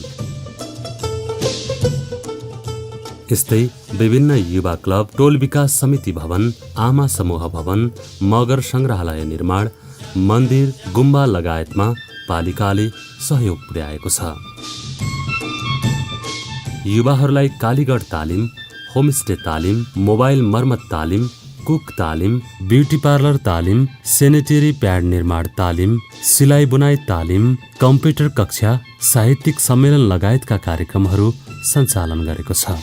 यस्तै विभिन्न युवा क्लब, टोल विकास समिति भवन, आमा समूह भवन, मगर संग्रहालय निर्माण, मन्दिर, गुम्बा लगायतमा पालिकाले सहयोग पुर्याएको छ। युवाहरूलाई कालीगढ तालिम, होमस्टे तालिम, मोबाइल मर्मत तालिम, कुक तालिम, ब्युटी पार्लर तालिम, सेनेटरी प्याड निर्माण तालिम, सिलाइ बुनाइ तालिम, कम्प्युटर कक्षा, साहित्यिक सम्मेलन लगायतका कार्यक्रमहरू सञ्चालन गरेको छ।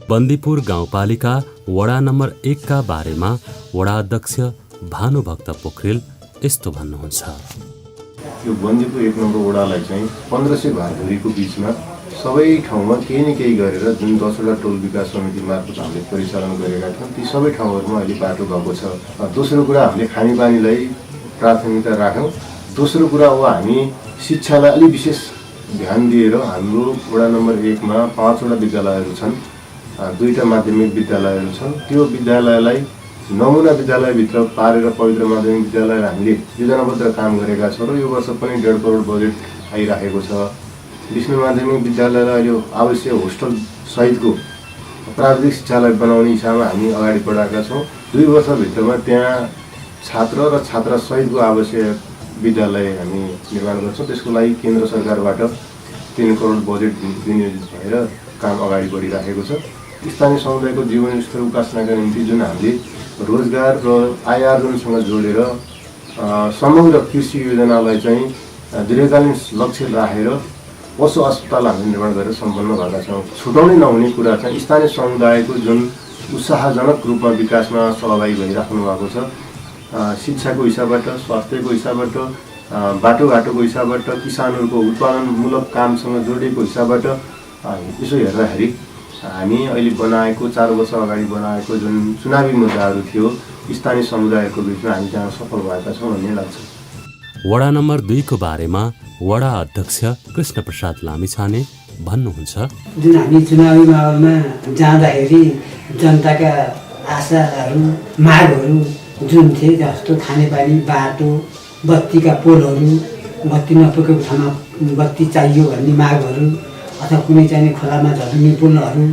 बन्दीपुर गाउँपालिका वडा नम्बर 1 का बारेमा वडा अध्यक्ष भानुभक्त पोखरेल यस्तो भन्नुहुन्छ। यो बन्दीपुर 1 नम्बर वडालाई चाहिँ 1500 घरधुरीको बिचमा सबै ठाउँमा केही न केही गरेर जुन 10वटा टोल विकास समिति मार्फत हामीले परिचालन गरेका थियौँ ती सबै ठाउँहरूमा अहिले बाटो गएको छ। दोस्रो कुरा हामीले खानेपानीलाई प्राथमिकता राख्यौँ। दोस्रो कुरा हो हामी शिक्षालाई अलि विशेष ध्यान दिएर हाम्रो वडा नम्बर 1 मा 5वटा विद्यालयहरू छन्, 2टा माध्यमिक विद्यालयहरू छन्। त्यो विद्यालयलाई नमुना विद्यालयभित्र पारेर पवित्र माध्यमिक विद्यालय हामीले योजनाबद्ध काम गरेका छौँ र यो वर्ष पनि 1.5 करोड बजेट आइराखेको छ। विष्णु माध्यमिक विद्यालयलाई यो आवश्यक होस्टल सहितको प्राविधिक शिक्षालाई बनाउने हिसाबमा हामी अगाडि बढाएका छौँ। 2 वर्षभित्रमा त्यहाँ छात्र र छात्रा सहितको आवश्यक विद्यालय हामी निर्माण गर्छौँ। त्यसको लागि केन्द्र सरकारबाट 3 करोड बजेट विनियोजित भएर काम अगाडि बढिराखेको छ। स्थानीय समुदायको जीवनस्तर उकास्नका निम्ति जुन हामीले रोजगार र आय आर्जनसँग जोडेर समग्र कृषि योजनालाई चाहिँ दीर्घकालीन लक्ष्य राखेर पशु अस्पताल हामीले निर्माण गरेर सम्पन्न भएका छौँ। छुटाउनै नहुने कुरा चाहिँ स्थानीय समुदायको जुन उत्साहजनक रूपमा विकासमा सहभागी भइराख्नु भएको छ। शिक्षाको हिसाबबाट, स्वास्थ्यको हिसाबबाट, बाटोघाटोको हिसाबबाट, किसानहरूको उत्पादनमूलक कामसँग जोडिएको हिसाबबाट यसो हेर्दाखेरि हामी अहिले बनाएको 4 वर्ष अगाडि बनाएको जुन चुनावी मुद्दाहरू थियो स्थानीय समुदायहरूको बिचमा हामी जहाँ सफल भएका छौँ भन्ने लाग्छ। वडा नम्बर 2 को बारेमा वडा अध्यक्ष कृष्ण प्रसाद लामिछाने भन्नुहुन्छ। जुन हामी चुनावी माहौलमा जाँदाखेरि जनताका आशाहरू, मागहरू जुन थिए जस्तो खानेपानी, बाटो, बत्तीका पोलहरू, बत्ती नपुगेको ठाउँमा बत्ती चाहियो भन्ने मागहरू अथवा कुनै चाहिने खोलामा झर्ने पुलहरू,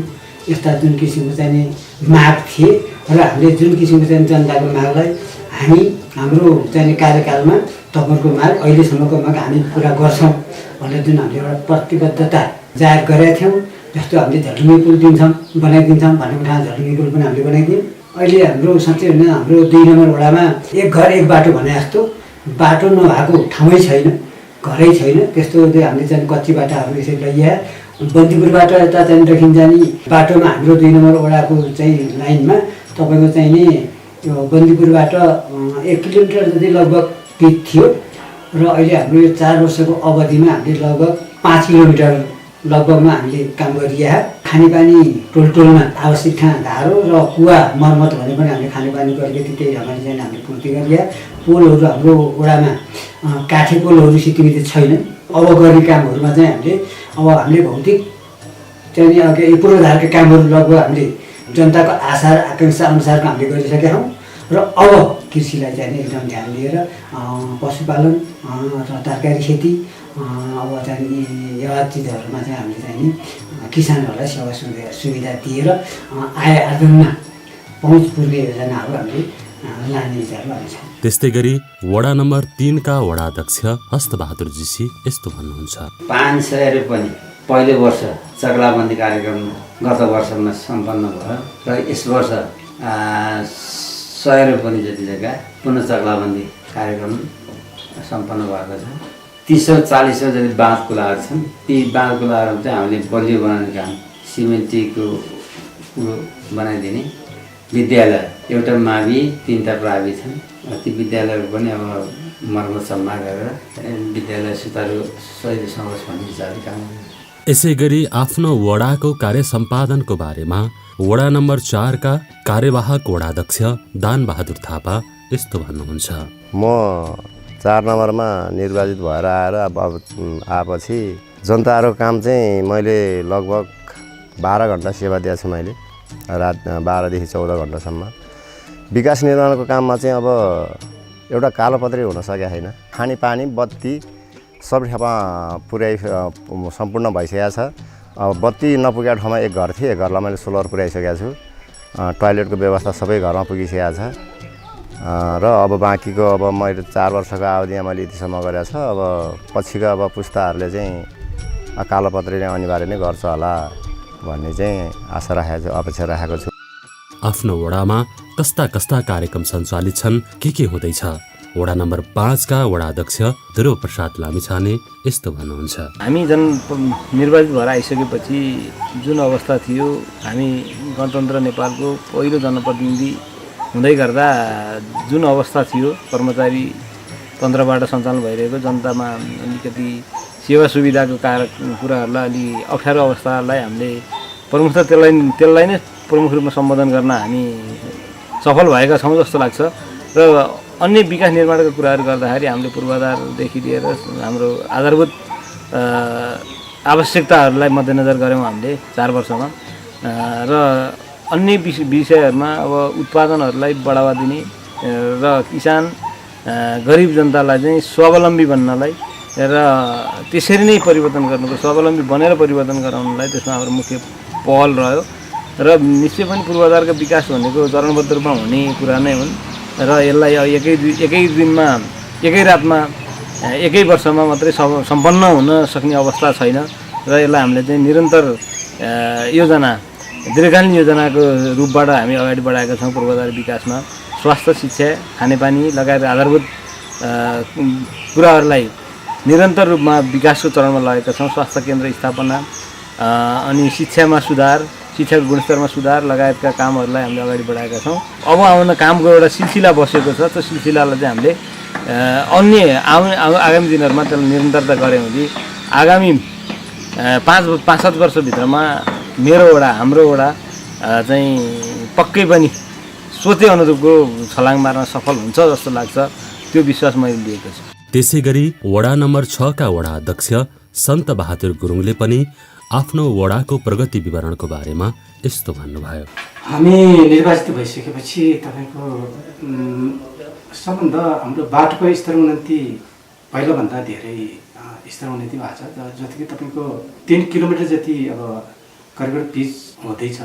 यस्ता जुन किसिमको चाहिने माग थिए र हामीले जुन किसिमको चाहिँ जनताको मागलाई हामी हाम्रो चाहिने कार्यकालमा तपाईँको माग अहिलेसम्मको माग हामी पुरा गर्छौँ भनेर जुन हामीले एउटा प्रतिबद्धता जाहेर गरेका थियौँ। जस्तो हामीले झर्ने पुल दिन्छौँ, बनाइदिन्छौँ भनेको ठाउँमा झर्ने पुल पनि हामीले बनाइदियौँ। अहिले हाम्रो साँच्चै भने हाम्रो 2 नम्बर वडामा 1 घर 1 बाटो भने जस्तो बाटो नभएको ठाउँै छैन, घरै छैन। त्यस्तो हामीले चाहिँ कच्ची बाटाहरू यसरी ल्याए बन्दीपुरबाट यता त्यहाँदेखि जाने बाटोमा हाम्रो 2 नम्बर वडाको चाहिँ लाइनमा तपाईँको चाहिँ नि यो बन्दीपुरबाट 1 किलोमिटर जति लगभग पिच थियो र अहिले हाम्रो यो 4 वर्षको अवधिमा हामीले लगभग 5 किलोमिटर लगभगमा हामीले काम गरिया। खानेपानी टोलमा आवश्यक धारो र कुवा मर्मत भने पनि हामीले खानेपानीको अलिकति त्यही ढङ्गले चाहिँ हामीले पूर्ति गरिया। पोलहरू हाम्रो वडामा काठे पोलहरू सिद्धिमिति छैन। अब गर्ने कामहरूमा चाहिँ हामीले भौतिक चाहिँ अघि पूर्वाधारका कामहरू लगभग हामीले जनताको आशा र आकाङ्क्षा अनुसारको हामीले गरिसकेका छौँ र अब कृषिलाई चाहिँ एकदम ध्यान दिएर पशुपालन र तरकारी खेती अब चाहिँ यवा चिजहरूमा चाहिँ हामीले चाहिँ किसानहरूलाई सेवा सुविधा दिएर आय आर्जनमा पहुँच पुर्ने योजनाहरू हामीले लाने विचारहरू हामी छौँ। त्यस्तै गरी वडा नम्बर 3 का वडा अध्यक्ष हस्तबहादुर जीसी यस्तो भन्नुहुन्छ। 500 रुपैयाँ पहिलो वर्ष चक्लाबन्दी कार्यक्रम गत वर्षमा सम्पन्न भयो र यस वर्ष 100 रुपैयाँ जति जग्गा पुनः चक्लाबन्दी कार्यक्रम सम्पन्न भएको छ। 30-40 जति बाँध कुलाहरू छन्। ती बाँध कुलाहरू चाहिँ हामीले बलियो बनाउने काम, सिमेन्टीको कुलो बनाइदिने। विद्यालय एउटा मावि 3टा प्रावि छन्। ती विद्यालयहरू पनि अब मर्मत सम्मा गरेर विद्यालय सुचारू सहितसँग भन्ने हिसाबले काम गर्छ। यसै गरी आफ्नो वडाको कार्य सम्पादनको बारेमा वडा नम्बर 4 का कार्यवाहक वडाध्यक्ष दानबहादुर थापा यस्तो भन्नुहुन्छ। म 4 नम्बरमा निर्वाचित भएर आएर आएपछि जनताहरूको काम चाहिँ मैले लगभग 12 घन्टा सेवा दिएको छु। मैले रात 12 देखि 14 घन्टासम्म विकास निर्माणको काममा चाहिँ अब एउटा कालोपत्री हुन सकेको छैन। खानेपानी बत्ती सबै ठाउँमा पुर्याइ सम्पूर्ण भइसकेको छ। अब बत्ती नपुगेको ठाउँमा एक घर थिए, घरलाई मैले सोलर पुर्याइसकेको छु। टोयलेटको व्यवस्था सबै घरमा पुगिसकेको छ र अब बाँकीको अब मैले 4 वर्षको अवधिमा मैले यतिसम्म गरेको छ। अब पछिको अब पुस्ताहरूले चाहिँ कालोपत्री नै अनिवार्य नै गर्छ होला भन्ने चाहिँ आशा राखेको छु, अपेक्षा राखेको छु। आफ्नो वडामा कस्ता कस्ता कार्यक्रम सञ्चालित छन्, के हुँदैछ, वडा नम्बर 5 का वडा अध्यक्ष ध्रुव प्रसाद लामिछाने यस्तो भन्नुहुन्छ। हामी निर्वाचित भएर आइसकेपछि जुन अवस्था थियो, हामी गणतन्त्र नेपालको पहिलो जनप्रतिनिधि हुँदै गर्दा जुन अवस्था थियो, कर्मचारी तन्त्रबाट सञ्चालन भइरहेको जनतामा अलिकति सेवा सुविधाको कुराहरूलाई अलि अप्ठ्यारो अवस्थालाई हामीले प्रमुखता त्यसलाई नै प्रमुख रूपमा सम्बोधन गर्न हामी सफल भएका छौँ जस्तो लाग्छ। र अन्य विकास निर्माणका कुराहरू गर्दाखेरि हामीले पूर्वाधारदेखि लिएर हाम्रो आधारभूत आवश्यकताहरूलाई मध्यनजर गऱ्यौँ हामीले 4 वर्षमा। र अन्य विषयहरूमा अब उत्पादनहरूलाई बढावा दिने र किसान गरिब जनतालाई चाहिँ स्वावलम्बी बन्नलाई र त्यसरी नै परिवर्तन गर्नुको, स्वावलम्बी बनेर परिवर्तन गराउनलाई त्यसमा हाम्रो मुख्य पहल रह्यो। र निश्चय पनि पूर्वाधारको विकास भनेको चरणबद्ध रूपमा हुने कुरा नै हुन् र यसलाई एकै दिनमा, एकै रातमा, एकै वर्षमा मात्रै सम्पन्न हुन सक्ने अवस्था छैन र यसलाई हामीले चाहिँ निरन्तर योजना, दीर्घकालीन योजनाको रूपबाट हामी अगाडि बढाएका छौँ। पूर्वाधार विकासमा स्वास्थ्य, शिक्षा, खानेपानी लगायत आधारभूत कुराहरूलाई निरन्तर रूपमा विकासको चरणमा लगेका छौँ। स्वास्थ्य केन्द्र स्थापना अनि शिक्षामा सुधार, शिक्षाको गुणस्तरमा सुधार लगायतका कामहरूलाई हामीले अगाडि बढाएका छौँ। अब आउन कामको एउटा सिलसिला बसेको छ। त्यो सिलसिलालाई चाहिँ हामीले आगामी दिनहरूमा त्यसलाई निरन्तरता गऱ्यौँ भने आगामी 5-7 वर्षभित्रमा मेरो वडा, हाम्रो वडा चाहिँ पक्कै पनि सोचे अनुरूपको छलाङ मार्न सफल हुन्छ जस्तो लाग्छ। त्यो विश्वास मैले लिएको छु। त्यसै गरी वडा नम्बर 6 का वडा अध्यक्ष सन्त बहादुर गुरुङले पनि आफ्नो वडाको प्रगति विवरणको बारेमा यस्तो भन्नुभयो। हामी निर्वाचित भइसकेपछि तपाईँको सबभन्दा हाम्रो बाटोको स्तर उन्नति पहिलाभन्दा धेरै स्तर उन्नति भएको छ। जति कि तपाईँको 3 किलोमिटर जति अब करिब पिच हुँदैछ,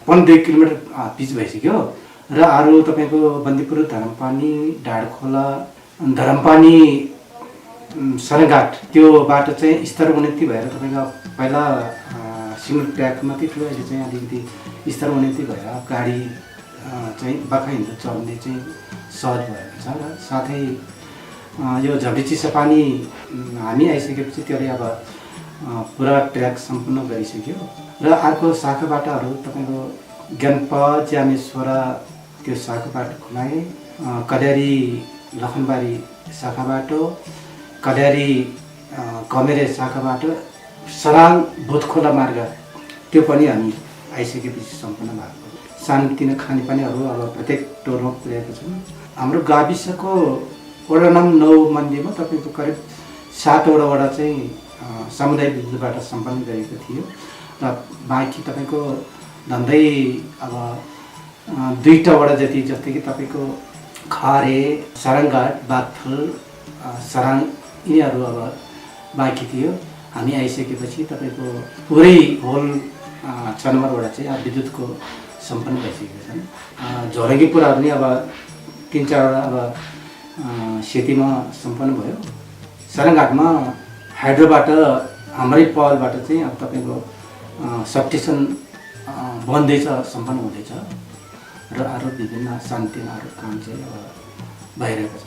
2 किलोमिटर पिच भइसक्यो र अरू तपाईँको बन्दीपुर, धरमपानी, डाँडखोला, धरमपानी, सरघाट त्यो बाटो चाहिँ स्तर उन्नति भएर तपाईँको पहिला सिङ्गल ट्र्याक मात्रै थियो, अहिले चाहिँ अलिकति स्तर उन्नति भएर गाडी चाहिँ बाखा हिँड्दा चल्ने चाहिँ सहज भएको छ। र साथै यो झब्डी चिसापानी हामी आइसकेपछि त्यसले अब पुरा ट्र्याक सम्पन्न गरिसक्यो र अर्को शाखा बाटाहरू तपाईँको ज्ञानपा ज्यामेश्वर त्यो शाखा बाटो खुलाए, कल्यारी लखनबारी शाखा बाटो, कल्यारी कमेरे शाखा बाटो, सराङ भुतखोला मार्ग त्यो पनि हामी आइसकेपछि सम्पन्न भएको। सानोतिनो खानेपानीहरू अब प्रत्येक टोलमा पुर्याएको छौँ। हाम्रो गाविसको वडा नम्बर 9 मन्दिरमा तपाईँको करिब 7वटा वडा चाहिँ सामुदायिक विद्युतबाट सम्पन्न गरेको थियो र बाँकी तपाईँको झन्डै अब 2टा वडा जति, जस्तै कि तपाईँको खारे, सारङघाट, बागफल, सराङ यिनीहरू अब बाँकी थियो। हामी आइसकेपछि तपाईँको पुरै होल 6 नम्बर वडा चाहिँ अब विद्युतको सम्पन्न भइसकेको छन्। झोरङ्गी पुराहरू पनि अब 3-4वटा अब सेतीमा सम्पन्न भयो। सारङघाटमा हाइड्रोबाट हाम्रै पहलबाट चाहिँ अब तपाईँको सबस्टेसन बन्दैछ, सम्पन्न हुँदैछ र अरू विभिन्न सानोतिनो काम चाहिँ अब भइरहेको छ।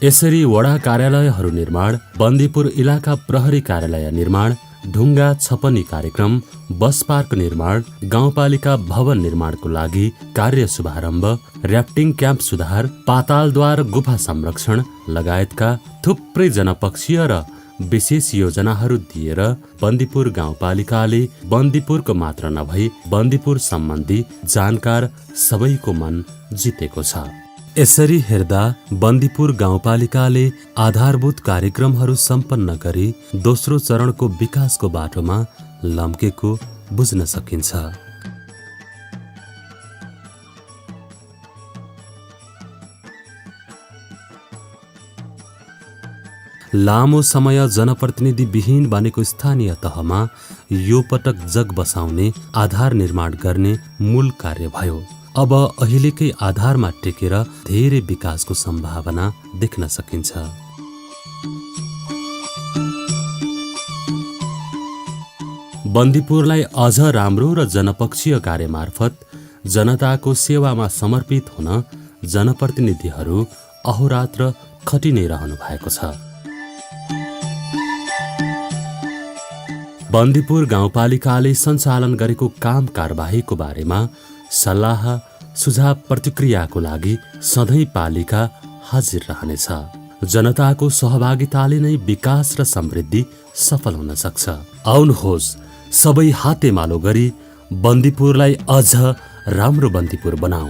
यसरी वडा कार्यालयहरू निर्माण, बन्दीपुर इलाका प्रहरी कार्यालय निर्माण, ढुङ्गा छपनी कार्यक्रम, बस पार्क निर्माण, गाउँपालिका भवन निर्माणको लागि कार्य शुभारम्भ, र्याफ्टिङ क्याम्प सुधार, पातालद्वार गुफा संरक्षण लगायतका थुप्रै जनपक्षीय र विशेष योजनाहरू दिएर बन्दीपुर गाउँपालिकाले बन्दीपुरको मात्र नभई बन्दीपुर सम्बन्धी जानकार सबैको मन जितेको छ। यसरी हेर्दा बन्दीपुर गाउँपालिकाले आधारभूत कार्यक्रमहरू सम्पन्न गरी दोस्रो चरणको विकासको बाटोमा लम्केको बुझ्न सकिन्छ। लामो समय जनप्रतिनिधि विहीन बनेको स्थानीय तहमा यो पटक जग बसाउने, आधार निर्माण गर्ने मूल कार्य भयो। अब अहिलेकै आधारमा टेकेर धेरै विकासको सम्भावना देख्न सकिन्छ। बन्दीपुरलाई अझ राम्रो र जनपक्षीय कार्य मार्फत जनताको सेवामा समर्पित हुन जनप्रतिनिधिहरू अहोरात्र खटि नै रहनु भएको छ। बन्दीपुर गाउँपालिकाले सञ्चालन गरेको काम कारबाहीको बारेमा सल्लाह सुझाव प्रतिक्रियाको लागि सधैँ पालिका हाजिर रहनेछ। जनताको सहभागिताले नै विकास र समृद्धि सफल हुन सक्छ। आउनुहोस् सबै हातेमालो गरी बन्दीपुरलाई अझ राम्रो बन्दीपुर बनाऊ।